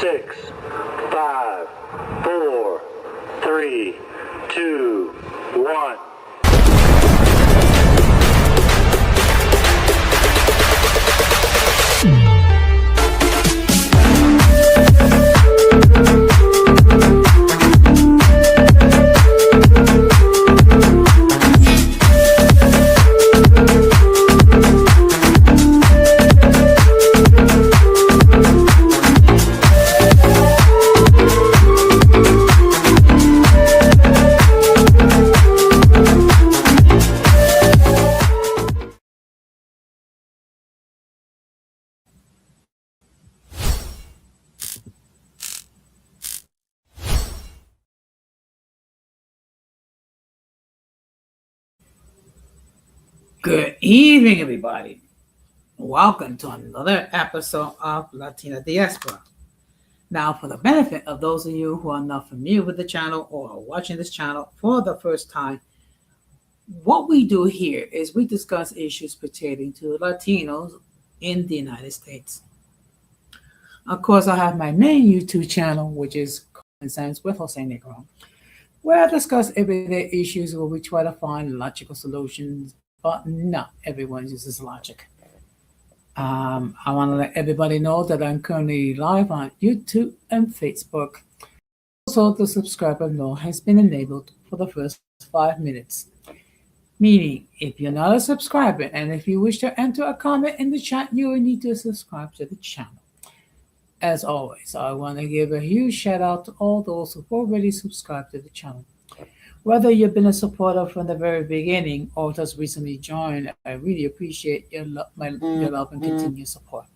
six, five, four, three, two, one. Good evening, everybody. Welcome to another episode of Latina Diaspora. Now, for the benefit of those of you who are not familiar with the channel or are watching this channel for the first time, what we do here is we discuss issues pertaining to Latinos in the United States. Of course, I have my main YouTube channel, which is Common Sense with Jose Negro, where I discuss everyday issues where we try to find logical solutions, but not everyone uses logic. I want to let everybody know that I'm currently live on YouTube and Facebook. Also, the subscriber note has been enabled for the first 5 minutes. Meaning, if you're not a subscriber and if you wish to enter a comment in the chat, you will need to subscribe to the channel. As always, I want to give a huge shout out to all those who've already subscribed to the channel. Whether you've been a supporter from the very beginning or just recently joined, I really appreciate your love and continued support.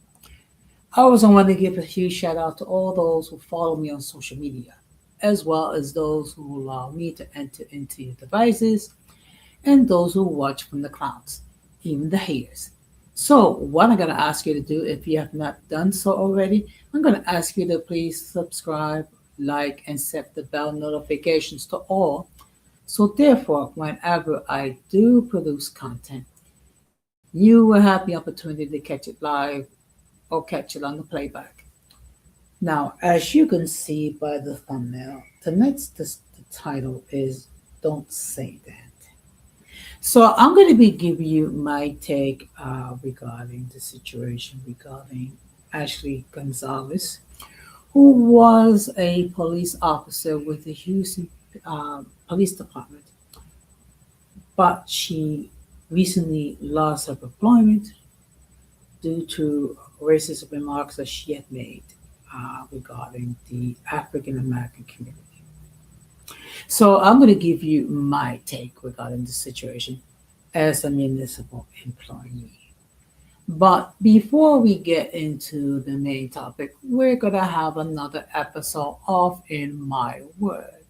I also want to give a huge shout out to all those who follow me on social media, as well as those who allow me to enter into your devices and those who watch from the clouds, even the haters. So, what I'm going to ask you to do, if you have not done so already, I'm going to ask you to please subscribe, like, and set the bell notifications to all. So, therefore, whenever I do produce content, you will have the opportunity to catch it live or catch it on the playback. Now, as you can see by the thumbnail, the title is Don't Say That. So I'm going to be giving you my take regarding the situation regarding Ashley Gonzalez, who was a police officer with the Houston Police Department, but she recently lost her employment due to racist remarks that she had made regarding the African American community. So I'm going to give you my take regarding the situation as a municipal employee. But before we get into the main topic, we're going to have another episode of In My Words.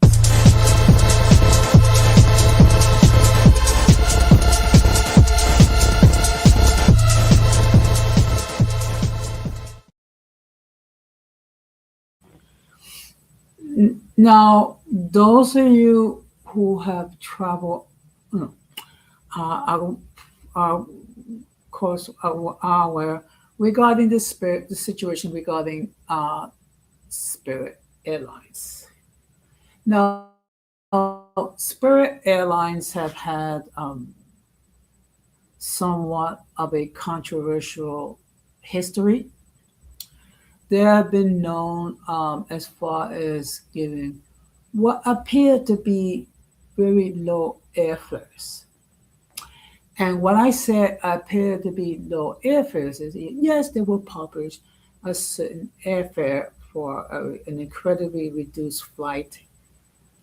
Now, those of you who have traveled, are, are course are aware regarding the situation regarding Spirit Airlines. Now, Spirit Airlines have had somewhat of a controversial history. They have been known as far as giving what appeared to be very low airfares. And when I said appeared to be low airfares, is yes, they will publish a certain airfare for an incredibly reduced flight.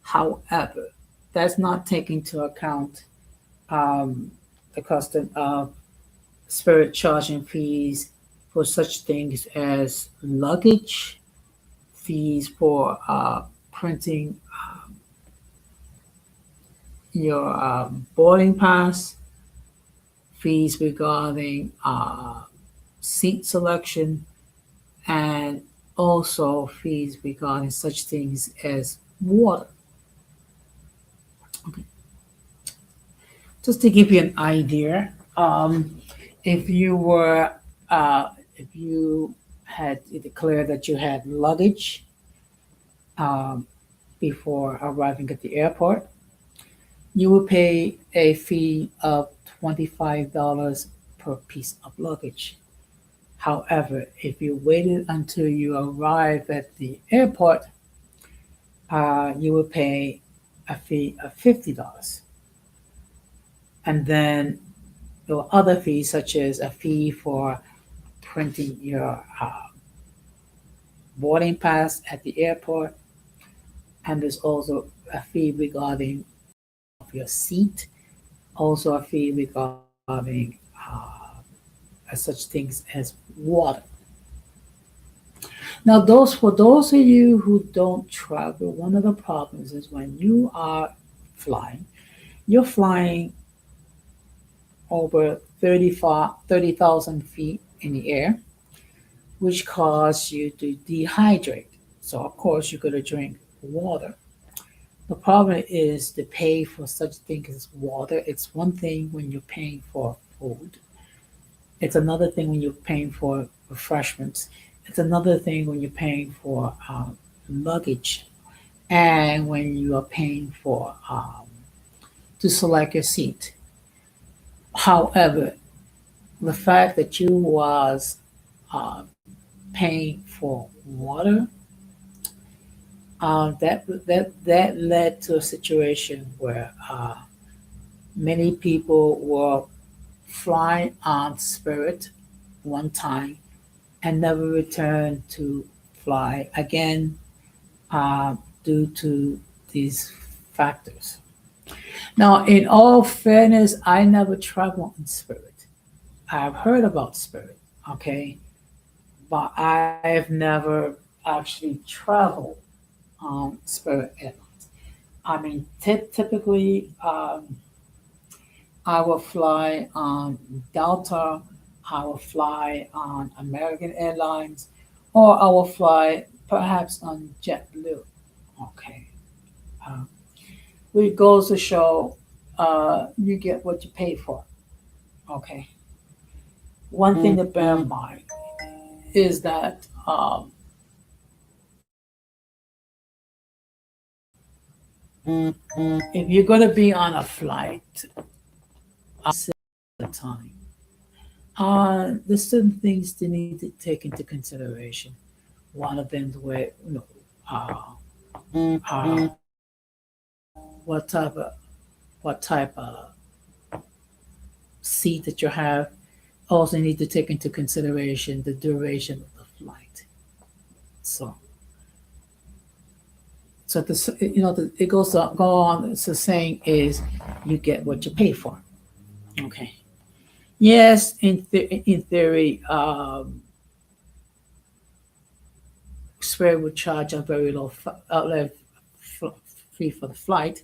However, that's not taking into account the cost of Spirit charging fees for such things as luggage, fees for printing your boarding pass, fees regarding seat selection, and also fees regarding such things as water. Okay. Just to give you an idea, if you were if you had declared that you had luggage um, before arriving at the airport, you will pay a fee of $25 per piece of luggage. However, if you waited until you arrive at the airport, you will pay a fee of $50. And then there are other fees, such as a fee for printing your boarding pass at the airport, and there's also a fee regarding of your seat, also a fee regarding such things as water. Now, those of you who don't travel, one of the problems is when you are flying, you're flying over 30,000 feet in the air, which causes you to dehydrate. So, of course, you're going to drink water. The problem is to pay for such things as water. It's one thing when you're paying for food. It's another thing when you're paying for refreshments. It's another thing when you're paying for luggage, and when you are paying for to select your seat. However, the fact that you was uh, paying for water, that led to a situation where many people were flying on Spirit one time and never returned to fly again uh, due to these factors. Now, in all fairness, I never traveled on Spirit. I've heard about Spirit, okay, but I've never actually traveled on Spirit Airlines. I mean, typically, I will fly on Delta, I will fly on American Airlines, or I will fly perhaps on JetBlue. Okay. Uh, which goes to show you get what you pay for. Okay. One thing to bear in mind is that if you're going to be on a flight the time, there's certain things you need to take into consideration. One of them is where, uh, uh, what type of what type of seat that you have. Also need to take into consideration the duration of the flight. So, so this, it goes on, go on. So saying is, you get what you pay for. Okay. Yes, in theory, Spirit would charge a very low fee for the flight.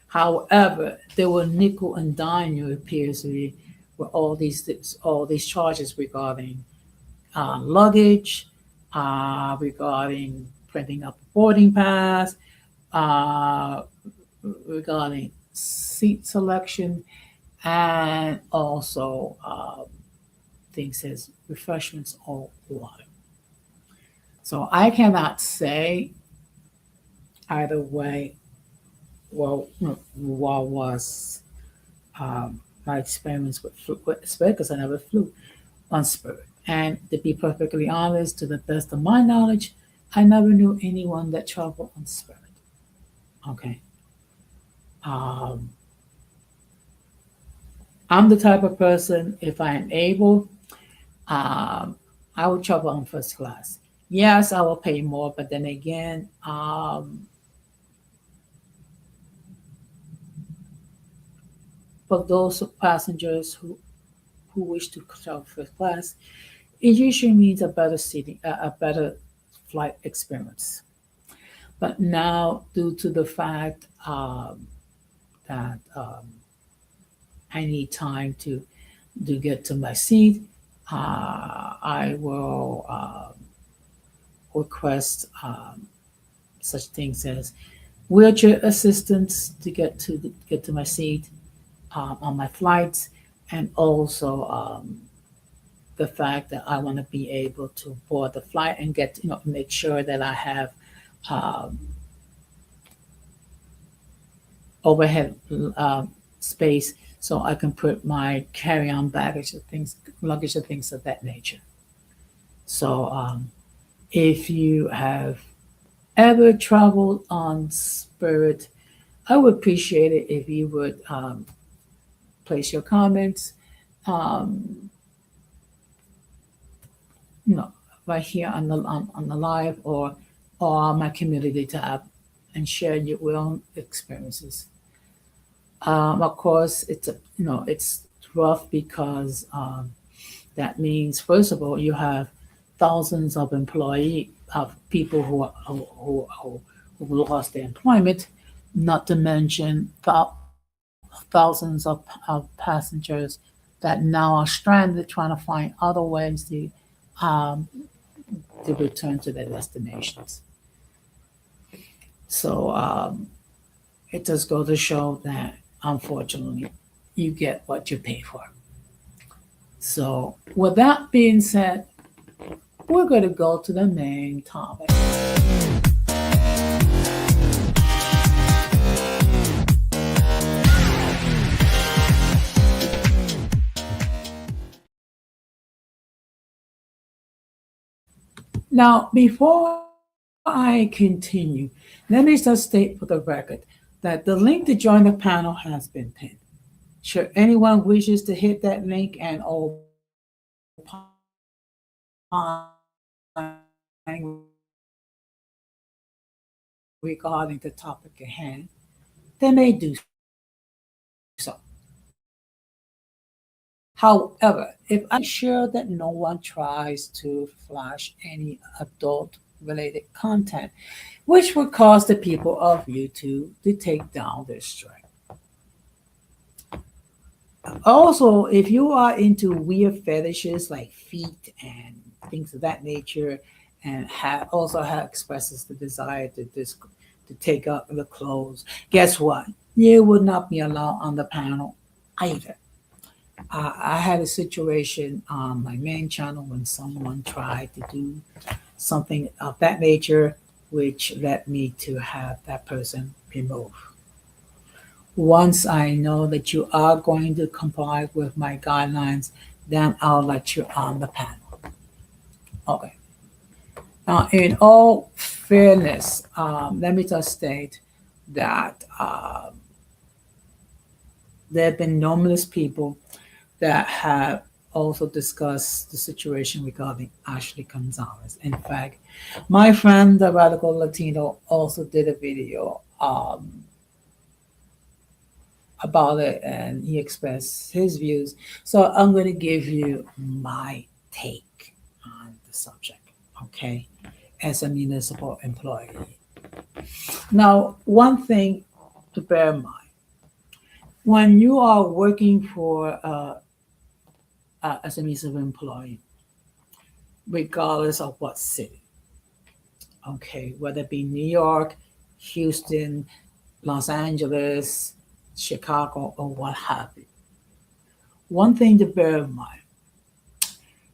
However, they will nickel and dime you, it appears to be, with all these charges regarding luggage, regarding printing up a boarding pass, uh, regarding seat selection, and also things as refreshments or water. So I cannot say either way. Well, what was my experience with Spirit, because I never flew on Spirit. And to be perfectly honest, to the best of my knowledge, I never knew anyone that traveled on Spirit. Okay. Um, I'm the type of person, if I am able, um, I will travel on first class. Yes, I will pay more, but then again, for those passengers who wish to travel first class, it usually means a better seating, a better flight experience. But now, due to the fact that I need time to get to my seat, I will request such things as wheelchair assistance to get to my seat on my flights, and also the fact that I want to be able to board the flight and get, make sure that I have um, overhead space so I can put my carry-on baggage and things, luggage and things of that nature. So if you have ever traveled on Spirit, I would appreciate it if you would place your comments, um, you know, right here on the live or on my community tab, and share your own experiences. Of course, it's rough because that means first of all you have thousands of employee of people who lost their employment, not to mention thousands of passengers that now are stranded trying to find other ways um, to return to their destinations. So it does go to show that unfortunately you get what you pay for. So with that being said, we're going to go to the main topic. Now, before I continue, let me just state for the record that the link to join the panel has been pinned. Should anyone wishes to hit that link and regarding the topic at hand, they may do so. However, if I'm sure that no one tries to flash any adult related content, which would cause the people of YouTube to take down their strike. Also, if you are into weird fetishes like feet and things of that nature, and also have expresses the desire to take up the clothes, guess what? You would not be allowed on the panel either. I had a situation on my main channel when someone tried to do something of that nature, which led me to have that person removed. Once I know that you are going to comply with my guidelines, then I'll let you on the panel. Okay. Now, in all fairness, let me just state that there have been numerous people that have also discussed the situation regarding Ashley Gonzalez. In fact, my friend, the Radical Latino, also did a video about it, and he expressed his views. So I'm going to give you my take on the subject, okay, as a municipal employee. Now, one thing to bear in mind when you are working for as a municipal employee, regardless of what city, okay, whether it be New York, Houston, Los Angeles, Chicago, or what have you. One thing to bear in mind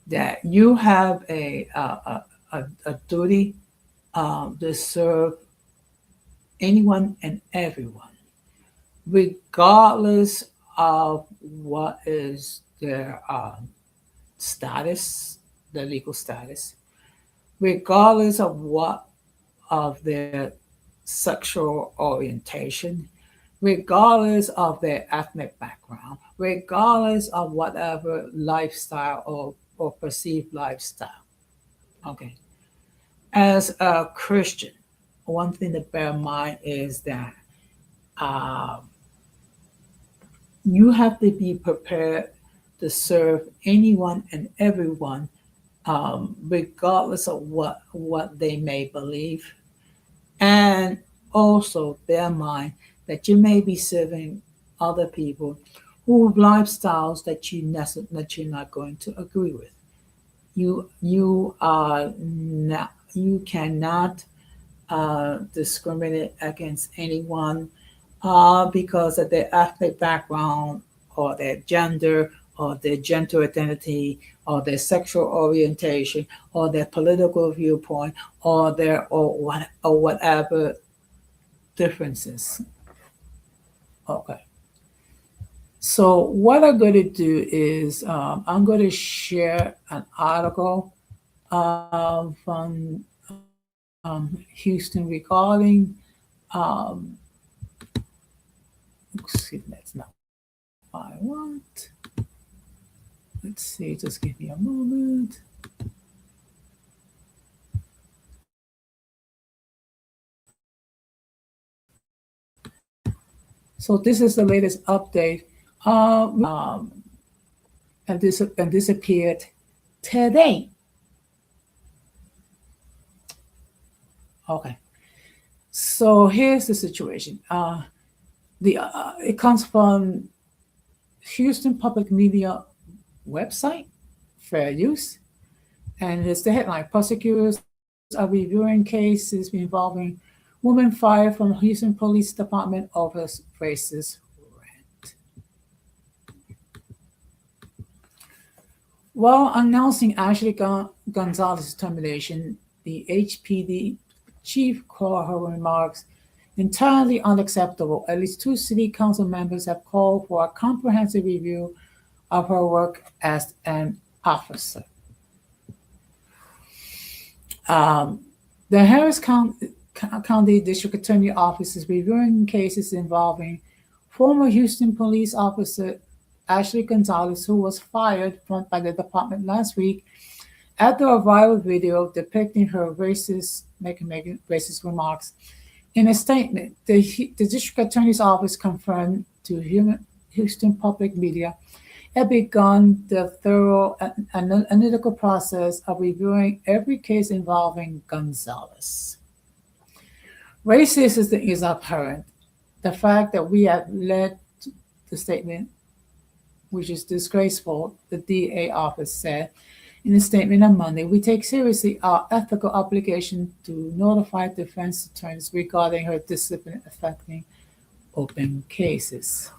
that you have a duty to serve anyone and everyone, regardless of what is their status, their legal status, regardless of what of their sexual orientation, regardless of their ethnic background, regardless of whatever lifestyle or perceived lifestyle. Okay. As a Christian, one thing to bear in mind is that um, you have to be prepared to serve anyone and everyone, regardless of what they may believe. And also bear in mind that you may be serving other people who have lifestyles that you're not going to agree with. You cannot discriminate against anyone because of their ethnic background or their gender or their gender identity, or their sexual orientation, or their political viewpoint, or their or whatever differences. Okay. So what I'm going to do is I'm going to share an article from Houston regarding excuse me, that's not what I want. Let's see, just give me a moment. So this is the latest update. And this appeared today. Okay. So here's the situation. It comes from Houston Public Media website, Fair Use, and it's the headline: Prosecutors are reviewing cases involving woman fired from Houston Police Department over racist rant. While announcing Ashley Gonzalez's termination, the HPD chief called her remarks entirely unacceptable. At least two city council members have called for a comprehensive review of her work as an officer. Um, the Harris County District Attorney Office is reviewing cases involving former Houston police officer Ashley Gonzalez, who was fired by the department last week after a viral video depicting her making racist remarks. In a statement, the District Attorney's Office confirmed to Houston Public Media had begun the thorough analytical process of reviewing every case involving Gonzalez. Racism is apparent. The fact that we have led the statement, which is disgraceful, the DA office said in a statement on Monday. We take seriously our ethical obligation to notify defense attorneys regarding her discipline affecting open cases.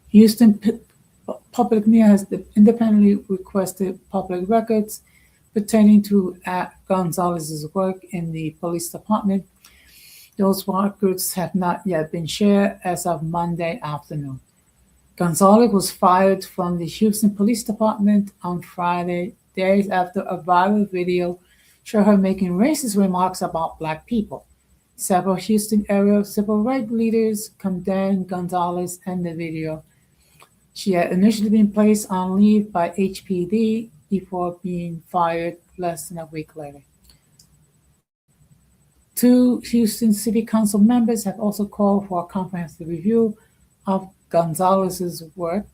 Houston Public Media has independently requested public records pertaining to Gonzalez's work in the police department. Those records have not yet been shared as of Monday afternoon. Gonzalez was fired from the Houston Police Department on Friday, days after a viral video showed her making racist remarks about Black people. Several Houston area civil rights leaders condemned Gonzalez and the video. She had initially been placed on leave by HPD before being fired less than a week later. Two Houston City Council members have also called for a comprehensive review of Gonzalez's work.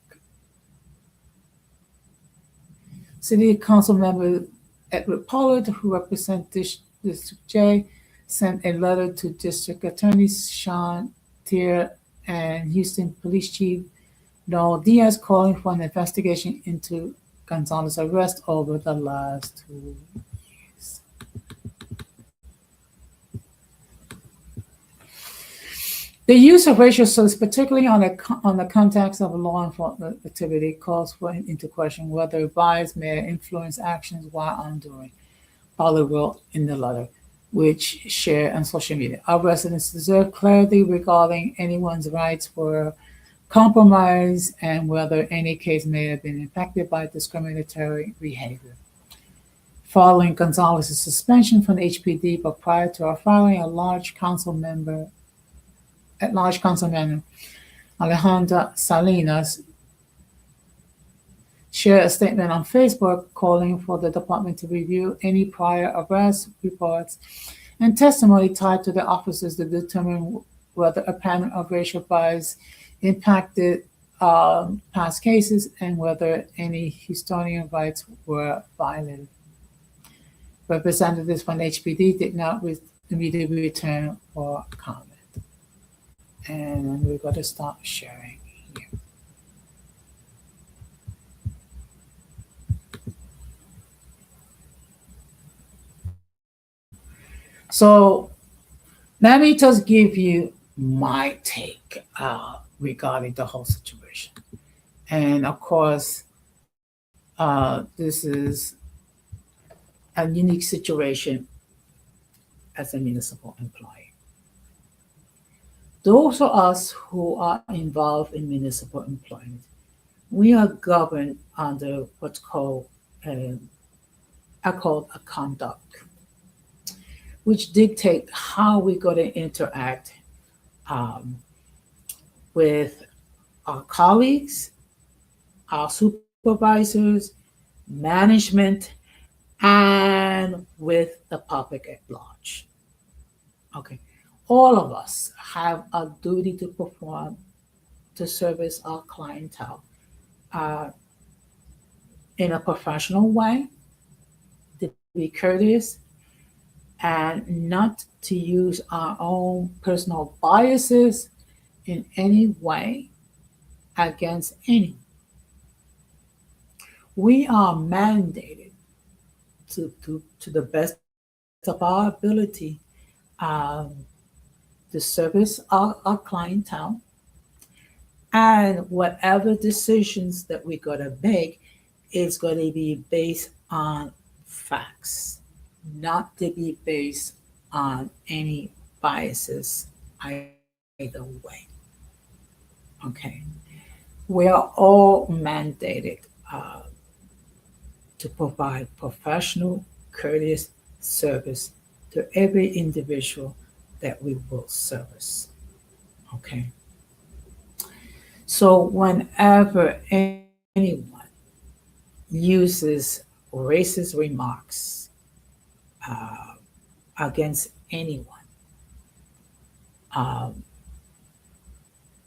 City Council member Edward Pollard, who represents District J, sent a letter to District Attorneys Sean Tier and Houston Police Chief Noel Diaz calling for an investigation into Gonzalez's arrest over the last 2 years. The use of racial slurs, particularly on the context of law enforcement activity, calls into question whether bias may influence actions while undoing, Pollard wrote in the letter, which shared on social media. Our residents deserve clarity regarding anyone's rights were compromised and whether any case may have been impacted by discriminatory behavior. Following Gonzalez's suspension from the HPD, but prior to our filing, at-large council member Alejandra Salinas shared a statement on Facebook calling for the department to review any prior arrest reports and testimony tied to the officers to determine whether a pattern of racial bias impacted past cases and whether any Houstonian rights were violated. Representatives from HPD did not immediately return for comment. And we're going to start sharing here. So let me just give you my take regarding the whole situation. And of course, this is a unique situation as a municipal employee. Those of us who are involved in municipal employment, we are governed under what's called um, a conduct, which dictate how we're going to interact um, with our colleagues, our supervisors, management, and with the public at large. Okay, all of us have a duty to perform to service our clientele uh, in a professional way, to be courteous, and not to use our own personal biases in any way against anyone. We are mandated to the best of our ability um, to service our clientele, and whatever decisions that we're going to make is going to be based on facts, not to be based on any biases either way. Okay. We are all mandated uh, to provide professional, courteous service to every individual that we will service. Okay. So whenever anyone uses racist remarks uh, against anyone, um,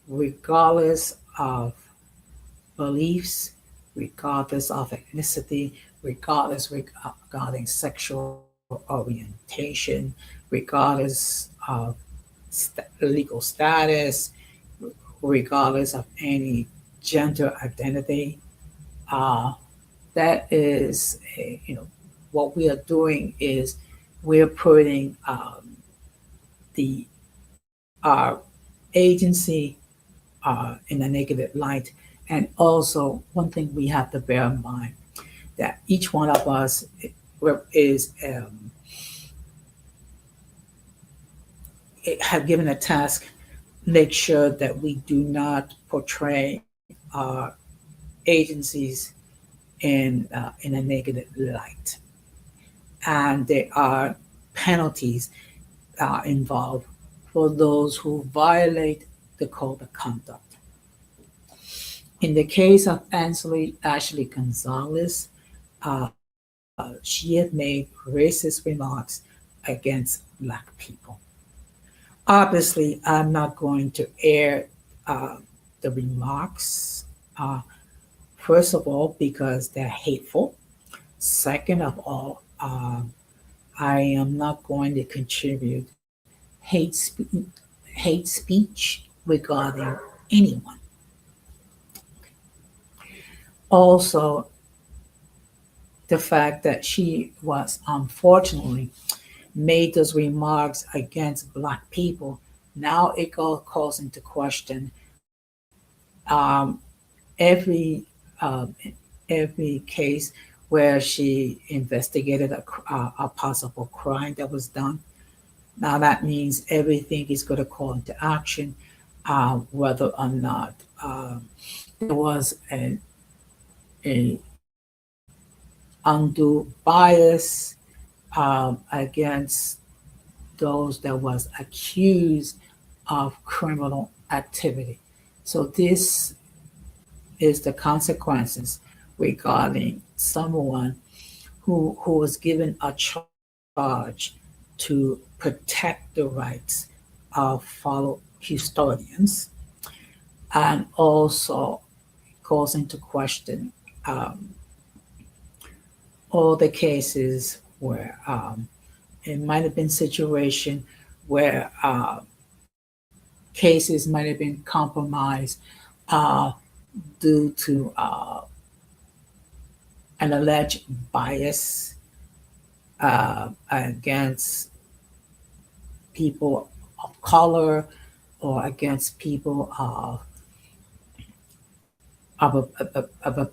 regardless of beliefs, regardless of ethnicity, regarding sexual orientation, regardless of legal status, regardless of any gender identity. Uh, that is, what we are doing is we're putting the our agency in a negative light. And also, one thing we have to bear in mind that each one of us is have given a task. Make sure that we do not portray our agencies in a negative light, and there are penalties involved for those who violate the code of conduct. In the case of Ashley Gonzalez, she had made racist remarks against Black people. Obviously, I'm not going to air uh, the remarks, uh, first of all, because they're hateful. Second of all, I am not going to contribute hate speech regarding anyone. Also, the fact that she was unfortunately made those remarks against Black people, now it calls into question um, every every case where she investigated a possible crime that was done. Now that means everything is going to call into action, whether or not there was a undue bias against those that was accused of criminal activity. So this is the consequences regarding someone who was given a charge to protect the rights of fellow custodians, and also calls into question um, all the cases where it might have been situation where cases might have been compromised uh, due to an alleged bias against people of color or against people of of a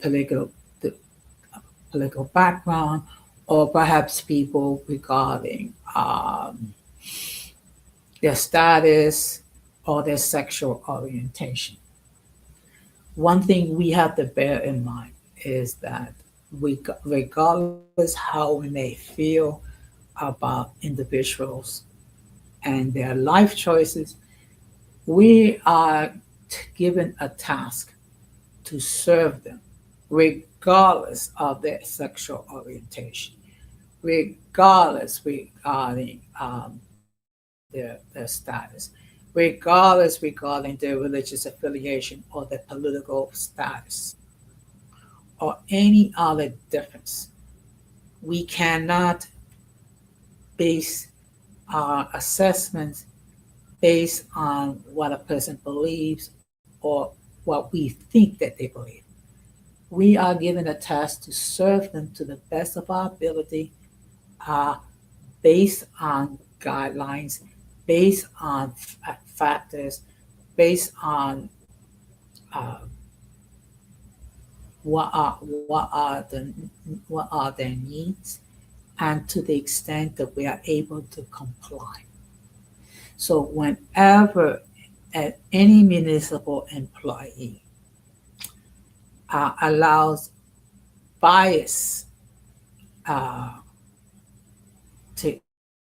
political background, or perhaps people regarding their status or their sexual orientation. One thing we have to bear in mind is that regardless how we may feel about individuals and their life choices, we are given a task to serve them, regardless of their sexual orientation, regardless regarding their status, regarding their religious affiliation or their political status or any other difference. We cannot base our assessments based on what a person believes or what we think that they believe. We are given a task to serve them to the best of our ability, uh, based on guidelines, based on factors, based on uh, what are their needs, and to the extent that we are able to comply. So whenever any municipal employee allows bias uh, to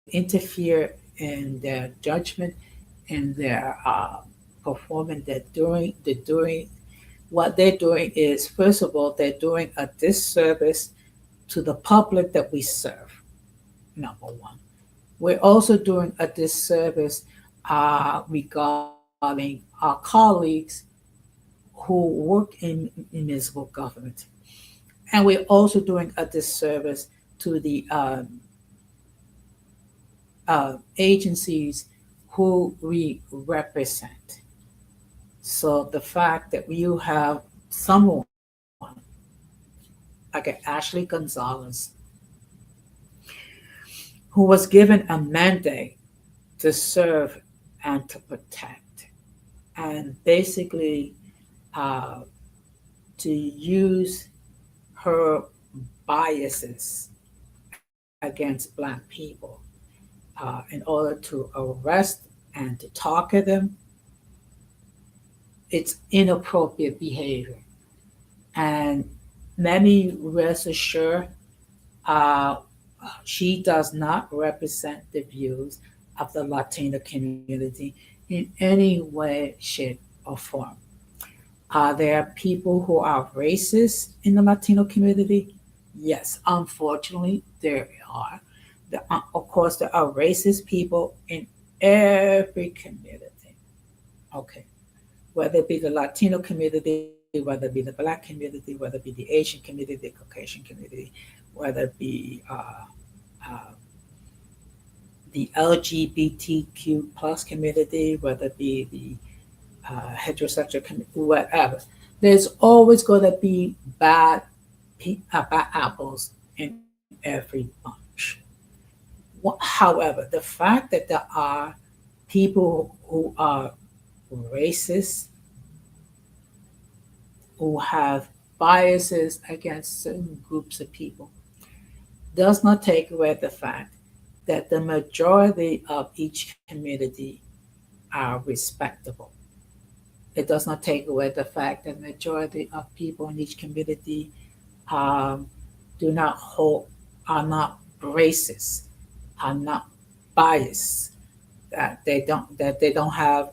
interfere in their judgment, in their performance, what they're doing is, first of all, they're doing a disservice to the public that we serve. Number one, we're also doing a disservice regarding our colleagues who work in municipal government. And we're also doing a disservice to the agencies who we represent. So the fact that you have someone like Ashley Gonzalez, who was given a mandate to serve and to protect, and basically uh, to use her biases against Black people in order to arrest and to target them, it's inappropriate behavior. And let me rest assured, uh, she does not represent the views of the Latino community in any way, shape, or form. There are people who are racist in the Latino community. Yes, unfortunately, there are. Of course, there are racist people in every community. Okay, whether it be the Latino community, whether it be the Black community, whether it be the Asian community, the Caucasian community, whether it be uh, the LGBTQ plus community, whether it be the heterosexual community, whatever. There's always going to be bad apples in every bunch. However, the fact that there are people who are racist, who have biases against certain groups of people, does not take away the fact that the majority of each community are respectable. It does not take away the fact that the majority of people in each community um, do not hold, are not racist, are not biased, that they don't have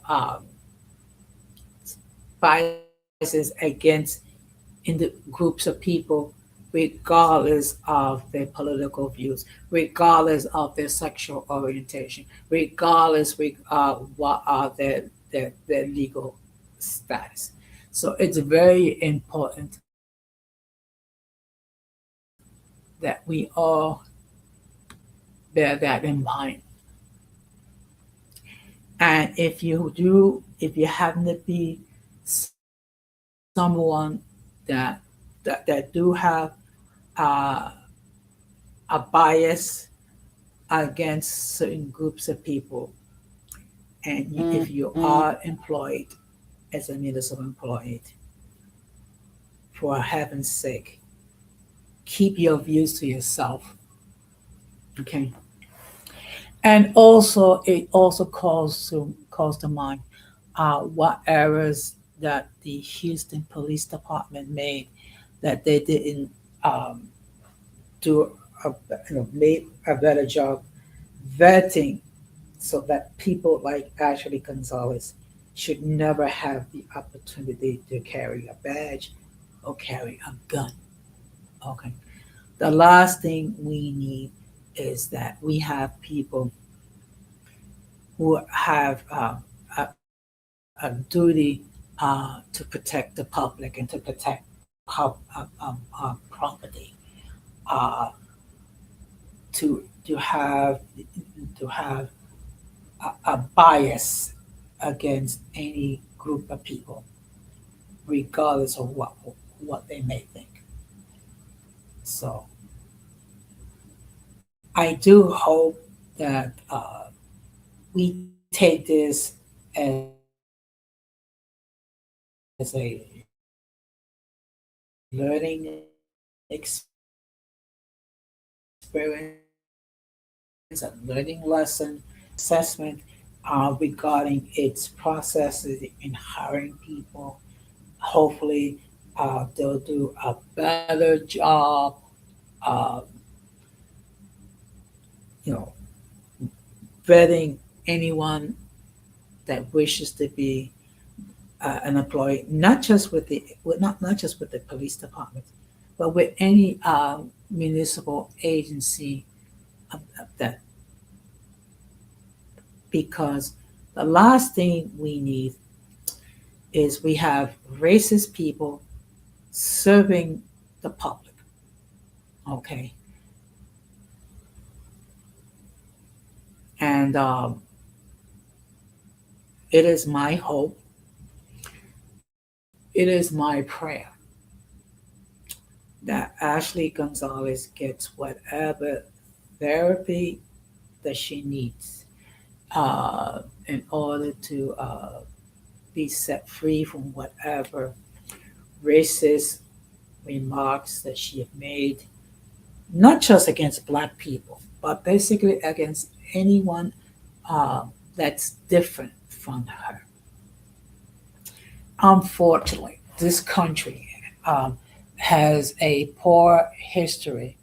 biases against in the groups of people, regardless of their political views, regardless of their sexual orientation, regardless what are their legal status. So it's very important that we all bear that in mind. And if you happen to be someone that do have uh, a bias against certain groups of people, and if you are employed as a municipal employee, for heaven's sake, keep your views to yourself. Okay. And also, it also calls to mind what errors that the Houston Police Department made, that they didn't um, do made a better job vetting, so that people like Ashley Gonzalez should never have the opportunity to carry a badge or carry a gun. Okay. The last thing we need is that we have people who have a duty to protect the public and to protect property, uh, to have a bias against any group of people, regardless of what they may think. So I do hope that we take this as a learning experience, a learning lesson, assessment regarding its processes in hiring people. Hopefully, they'll do a better job, uh, you know, vetting anyone that wishes to be an employee, not just with not just with the police department, but with any municipal agency that, because the last thing we need is we have racist people serving the public. Okay, and it is my hope, it is my prayer that Ashley Gonzalez gets whatever therapy that she needs in order to be set free from whatever racist remarks that she have made, not just against black people, but basically against anyone that's different from her. Unfortunately, this country has a poor history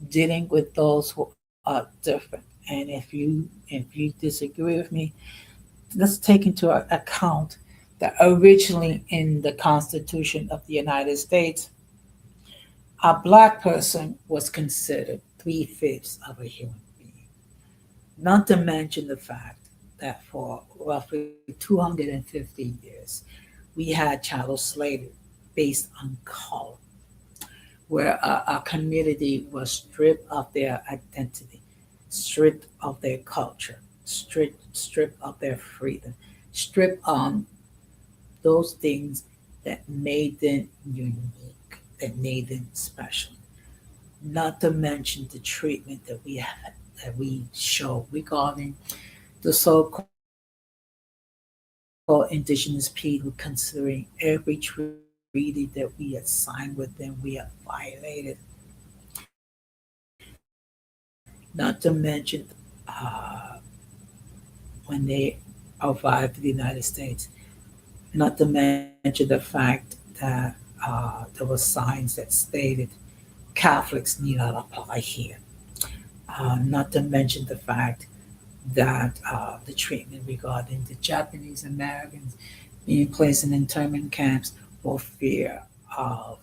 dealing with those who are different. And if you disagree with me, let's take into account that originally in the Constitution of the United States, a black person was considered three-fifths of a human being. Not to mention the fact that for roughly 250 years, we had chattel slavery based on color, where a community was stripped of their identity, stripped of their culture, stripped of their freedom, stripped those things that made them unique, that made them special. Not to mention the treatment that we show regarding the so-called indigenous people, considering every treaty that we had signed with them, we have violated. Not to mention when they arrived in the United States, not to mention the fact that there were signs that stated Catholics need not apply here. Not to mention the fact that the treatment regarding the Japanese Americans being placed in internment camps for fear of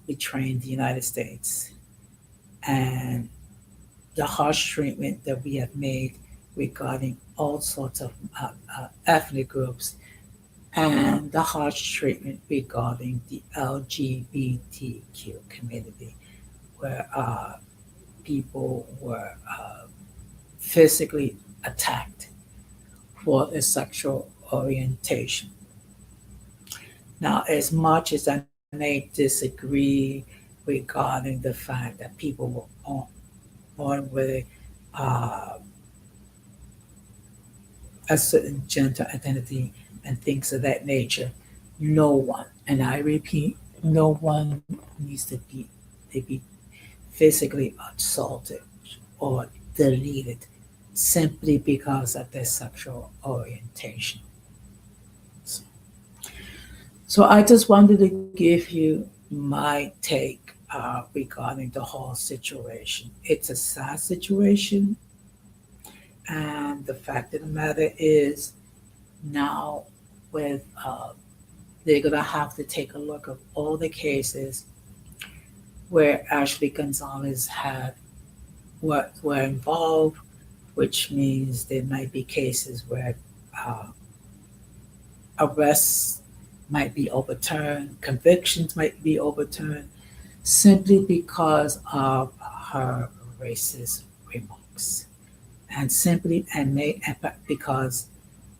betraying the United States, and the harsh treatment that we have made regarding all sorts of ethnic groups, and the harsh treatment regarding the LGBTQ community, where people were physically attacked for their sexual orientation. Now, as much as I may disagree regarding the fact that people were born with uh, a certain gender identity and things of that nature, No one, and I repeat, no one needs to be physically assaulted or deleted simply because of their sexual orientation. So, so I just wanted to give you my take regarding the whole situation. It's a sad situation, and the fact of the matter is now with they're gonna have to take a look at all the cases where Ashley Gonzalez had what were involved, which means there might be cases where uh, arrests might be overturned, convictions might be overturned, simply because of her racist remarks, and simply and may because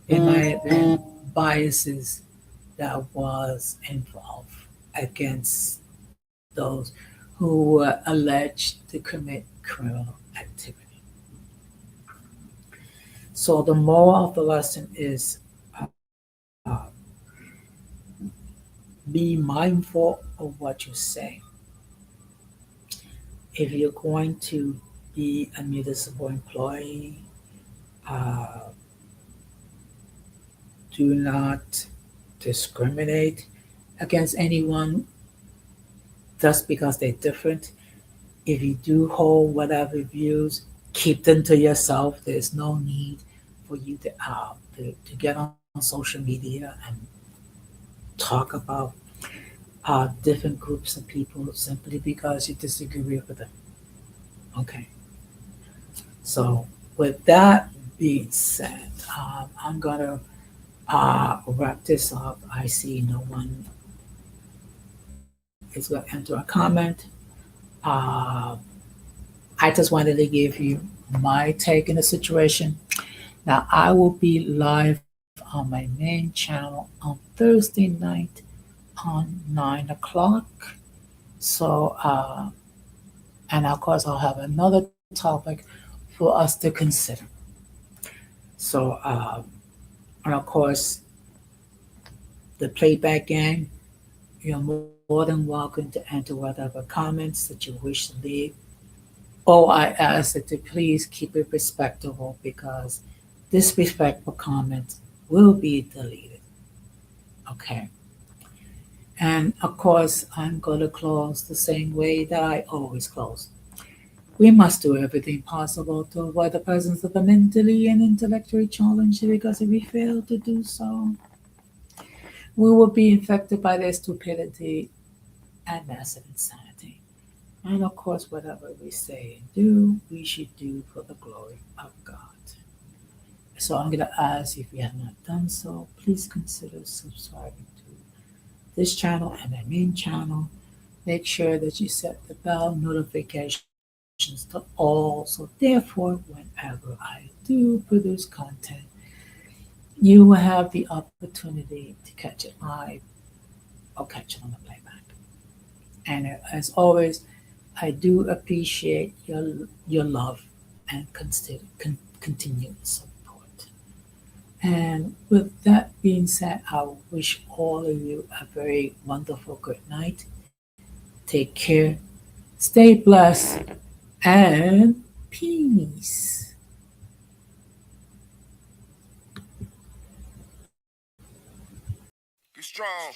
it might have been biases that was involved against those who were alleged to commit criminal activity. So the moral of the lesson is uh, be mindful of what you say. If you're going to be a municipal employee, uh, do not discriminate against anyone just because they're different. If you do hold whatever views, keep them to yourself. There's no need for you to get on social media and talk about different groups of people simply because you disagree with them. Okay. So with that being said, I'm gonna wrap this up. I see no one is going to enter a comment. Uh, I just wanted to give you my take in the situation. Now, I will be live on my main channel on Thursday night on 9 o'clock. So, and of course, I'll have another topic for us to consider. So, and of course, the playback gang, you're more than welcome to enter whatever comments that you wish to leave. Oh, I ask that you please keep it respectable because disrespectful comments will be deleted. Okay. And of course, I'm going to close the same way that I always close. We must do everything possible to avoid the presence of the mentally and intellectually challenged because if we fail to do so, we will be infected by their stupidity and massive insanity. And of course, whatever we say and do, we should do for the glory of God. So I'm going to ask if you have not done so, please consider subscribing to this channel and my main channel. Make sure that you set the bell notifications to all. So therefore, whenever I do produce content, you will have the opportunity to catch it live or catch it on the playback. And as always, I do appreciate your love and continued support. And with that being said, I wish all of you a very wonderful good night. Take care, stay blessed, and peace. Be strong.